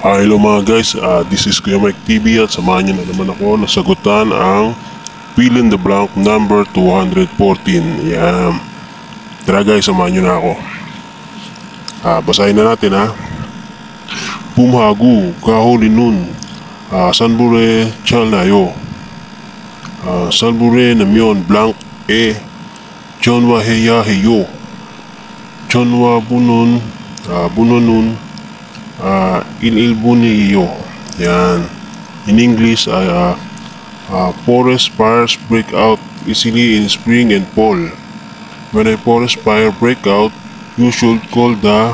Hello mga guys, this is Kuya Mike TV at samahan niyo na naman ako na sagutan ang fill in the blank number 214. Yan. Tara guys, samahan niyo na ako. Basahin na natin ha. Bumhagu kahuli nun sanbure chal nayo. Sanbure namyon blank chonwa heya heyo. Chonwa bunun bunonun inilbuni iyo. Yan. In English ay forest fires break out easily in spring and fall. When a forest fire break out, you should call the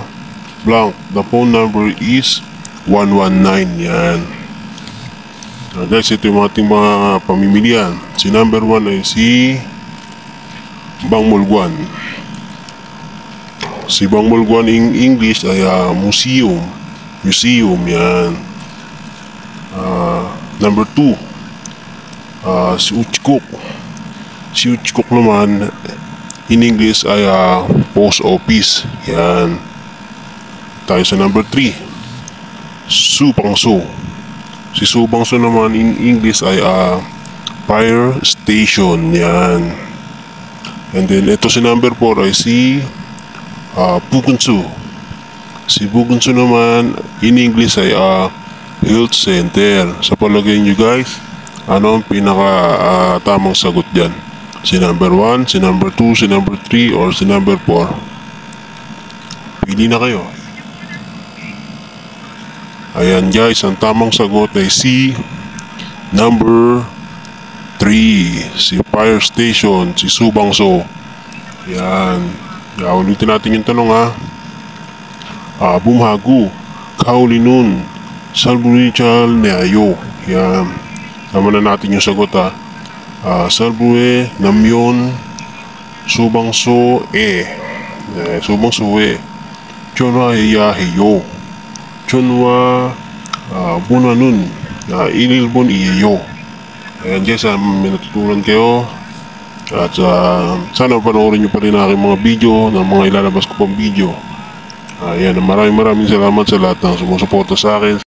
blank. The phone number is 119. Yan. Guys, ito yung ating mga pamimilian. Si number 1 ay si Bang Mulguan. Si Bang Mulguan in English ay museum. Yan. Number 2, si Uchkok. Si Uchkok naman in English ay post office. Yan. Tayo sa number 3, Subangso. Si Subangso naman in English ay fire station. Yan. And then ito si number 4 ay si Bugunsu. Si Bugunsu naman in English ay health center. Sa palagay nyo guys, ano ang pinaka tamang sagot dyan? Si number 1, si number 2, si number 3, or si number 4? Pili na kayo. Ayan guys, ang tamang sagot ay si number 3, si fire station, si Subangso. Yan. Ulitin natin yung tanong ha. Bumhagu kahuli nun salburi chal nayo. Yan. Tama na natin yung sagot ha. Salburi namyon Subangso Subangso chonwa heya heyo. Chonwa bunanun inilbon iyo. Ayan guys, may natutunan kayo. At sana panoorin nyo pa rin aking mga video ng mga ilalabas ko pang video. Ayan, maraming salamat sa lahat ng sumusuporta sa akin.